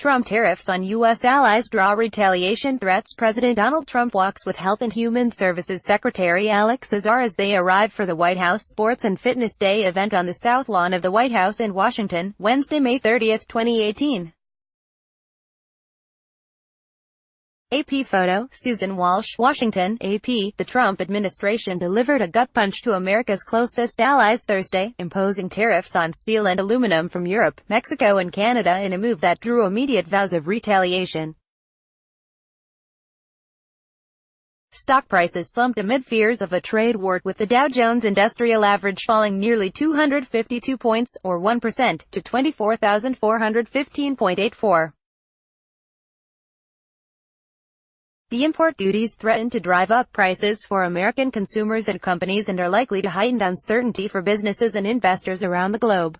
Trump tariffs on U.S. allies draw retaliation threats. President Donald Trump walks with Health and Human Services Secretary Alex Azar as they arrive for the White House Sports and Fitness Day event on the South Lawn of the White House in Washington, Wednesday, May 30, 2018. AP photo, Susan Walsh, Washington, AP. The Trump administration delivered a gut punch to America's closest allies Thursday, imposing tariffs on steel and aluminum from Europe, Mexico and Canada in a move that drew immediate vows of retaliation. Stock prices slumped amid fears of a trade war, with the Dow Jones Industrial Average falling nearly 252 points, or 1%, to 24,415.84. The import duties threaten to drive up prices for American consumers and companies and are likely to heighten uncertainty for businesses and investors around the globe.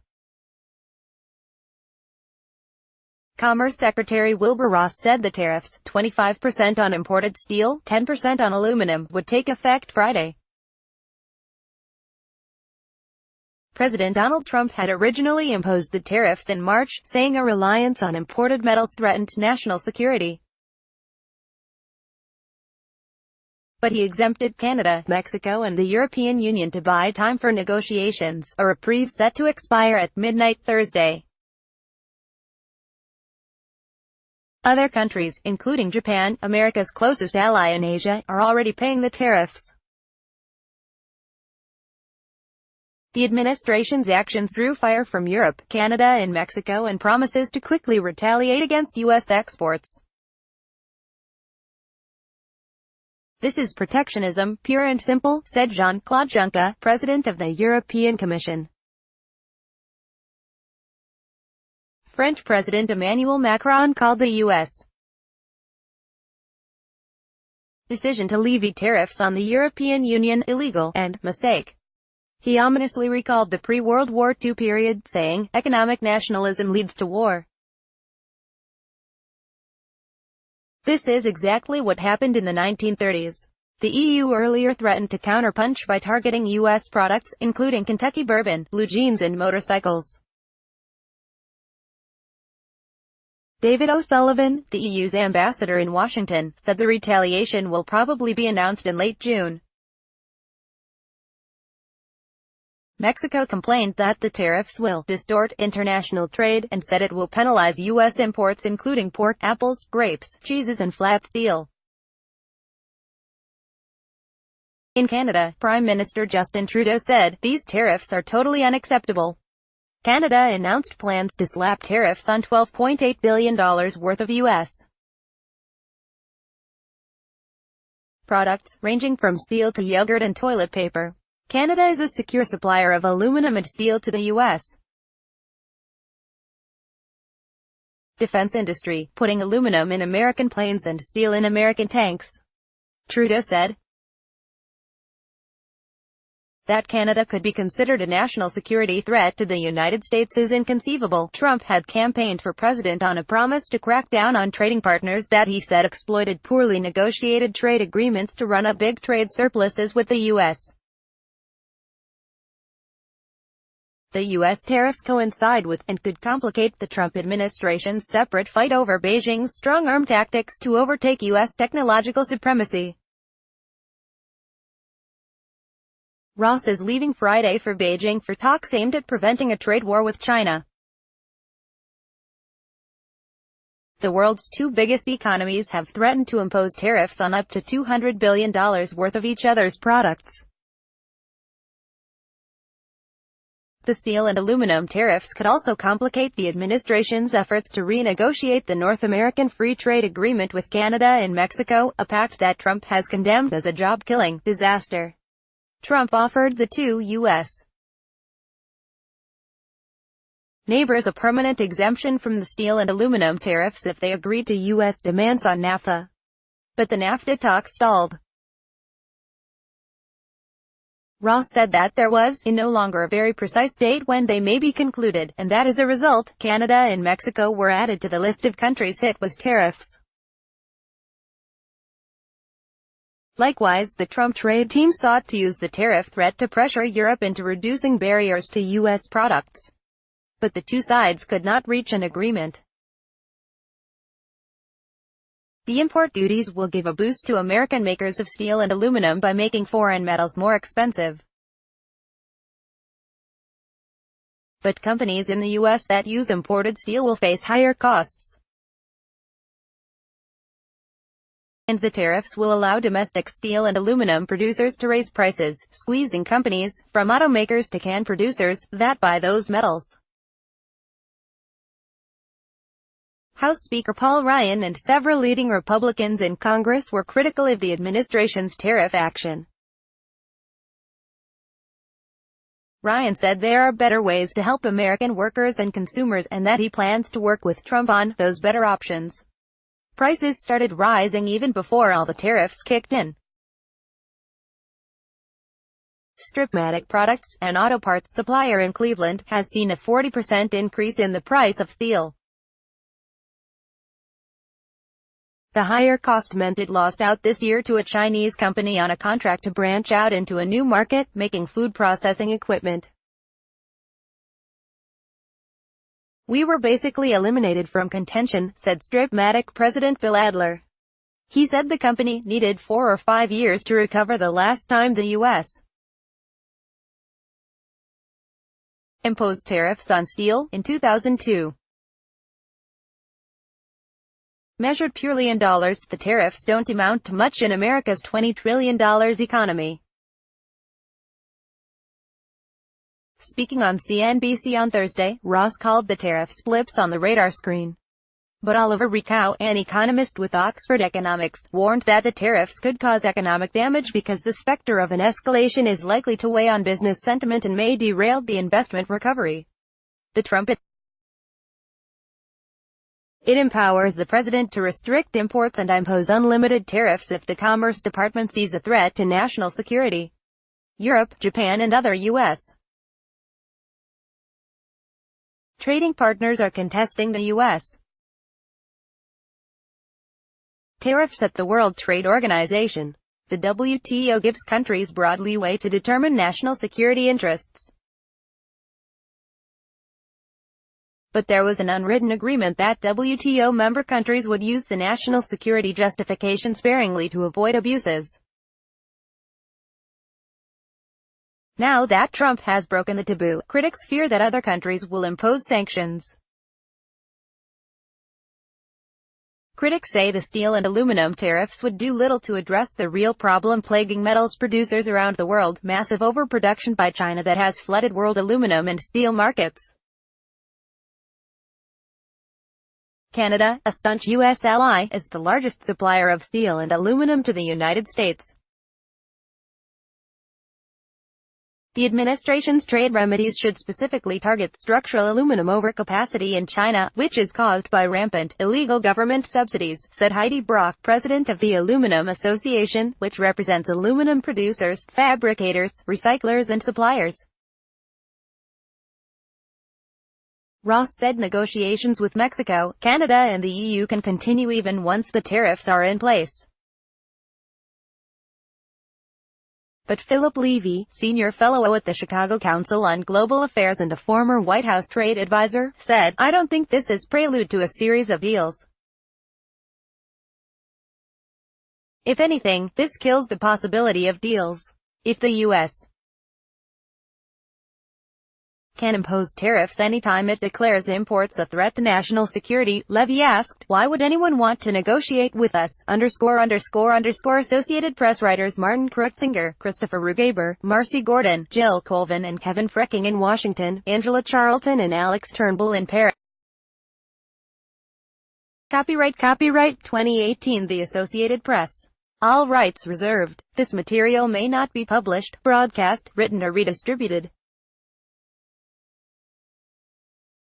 Commerce Secretary Wilbur Ross said the tariffs, 25% on imported steel, 10% on aluminum, would take effect Friday. President Donald Trump had originally imposed the tariffs in March, saying a reliance on imported metals threatened national security. But he exempted Canada, Mexico and the European Union to buy time for negotiations, a reprieve set to expire at midnight Thursday. Other countries, including Japan, America's closest ally in Asia, are already paying the tariffs. The administration's actions drew fire from Europe, Canada and Mexico and promises to quickly retaliate against U.S. exports. "This is protectionism, pure and simple," said Jean-Claude Juncker, president of the European Commission. French President Emmanuel Macron called the U.S. decision to levy tariffs on the European Union illegal and mistake. He ominously recalled the pre-World War II period, saying, "Economic nationalism leads to war. This is exactly what happened in the 1930s. The EU earlier threatened to counterpunch by targeting U.S. products, including Kentucky bourbon, blue jeans and motorcycles." David O'Sullivan, the EU's ambassador in Washington, said the retaliation will probably be announced in late June. Mexico complained that the tariffs will distort international trade, and said it will penalize U.S. imports including pork, apples, grapes, cheeses and flat steel. In Canada, Prime Minister Justin Trudeau said, "These tariffs are totally unacceptable." Canada announced plans to slap tariffs on $12.8 billion worth of U.S. products, ranging from steel to yogurt and toilet paper. Canada is a secure supplier of aluminum and steel to the U.S. defense industry, putting aluminum in American planes and steel in American tanks. Trudeau said that Canada could be considered a national security threat to the United States is inconceivable. Trump had campaigned for president on a promise to crack down on trading partners that he said exploited poorly negotiated trade agreements to run up big trade surpluses with the U.S. The U.S. tariffs coincide with, and could complicate, the Trump administration's separate fight over Beijing's strong-arm tactics to overtake U.S. technological supremacy. Ross is leaving Friday for Beijing for talks aimed at preventing a trade war with China. The world's two biggest economies have threatened to impose tariffs on up to $200 billion worth of each other's products. The steel and aluminum tariffs could also complicate the administration's efforts to renegotiate the North American Free Trade Agreement with Canada and Mexico, a pact that Trump has condemned as a job-killing disaster. Trump offered the two U.S. neighbors a permanent exemption from the steel and aluminum tariffs if they agreed to U.S. demands on NAFTA. But the NAFTA talks stalled. Ross said that there was, no longer a very precise date when they may be concluded, and that as a result, Canada and Mexico were added to the list of countries hit with tariffs. Likewise, the Trump trade team sought to use the tariff threat to pressure Europe into reducing barriers to U.S. products. But the two sides could not reach an agreement. The import duties will give a boost to American makers of steel and aluminum by making foreign metals more expensive. But companies in the U.S. that use imported steel will face higher costs. And the tariffs will allow domestic steel and aluminum producers to raise prices, squeezing companies, from automakers to can producers, that buy those metals. House Speaker Paul Ryan and several leading Republicans in Congress were critical of the administration's tariff action. Ryan said there are better ways to help American workers and consumers, and that he plans to work with Trump on those better options. Prices started rising even before all the tariffs kicked in. Stripmatic Products, an auto parts supplier in Cleveland, has seen a 40% increase in the price of steel. The higher cost meant it lost out this year to a Chinese company on a contract to branch out into a new market, making food processing equipment. "We were basically eliminated from contention," said Stripmatic president Bill Adler. He said the company needed 4 or 5 years to recover the last time the U.S. imposed tariffs on steel, in 2002. Measured purely in dollars, the tariffs don't amount to much in America's $20 trillion economy. Speaking on CNBC on Thursday, Ross called the tariffs blips on the radar screen. But Oliver Rikow, an economist with Oxford Economics, warned that the tariffs could cause economic damage because the specter of an escalation is likely to weigh on business sentiment and may derail the investment recovery. It empowers the president to restrict imports and impose unlimited tariffs if the Commerce Department sees a threat to national security. Europe, Japan and other U.S. trading partners are contesting the U.S. tariffs at the World Trade Organization. The WTO gives countries broad leeway to determine national security interests. But there was an unwritten agreement that WTO member countries would use the national security justification sparingly to avoid abuses. Now that Trump has broken the taboo, critics fear that other countries will impose sanctions. Critics say the steel and aluminum tariffs would do little to address the real problem plaguing metals producers around the world: massive overproduction by China that has flooded world aluminum and steel markets. Canada, a staunch U.S. ally, is the largest supplier of steel and aluminum to the United States. The administration's trade remedies should specifically target structural aluminum overcapacity in China, which is caused by rampant, illegal government subsidies, said Heidi Brock, president of the Aluminum Association, which represents aluminum producers, fabricators, recyclers and suppliers. Ross said negotiations with Mexico, Canada and the EU can continue even once the tariffs are in place. But Philip Levy, senior fellow at the Chicago Council on Global Affairs and a former White House trade advisor, said, "I don't think this is prelude to a series of deals. If anything, this kills the possibility of deals. If the U.S. can impose tariffs anytime it declares imports a threat to national security," Levy asked, "why would anyone want to negotiate with us?" Associated Press writers Martin Kreuzinger, Christopher Rugaber, Marcy Gordon, Jill Colvin and Kevin Frecking in Washington, Angela Charlton and Alex Turnbull in Paris. Copyright 2018 The Associated Press. All rights reserved. This material may not be published, broadcast, written or redistributed.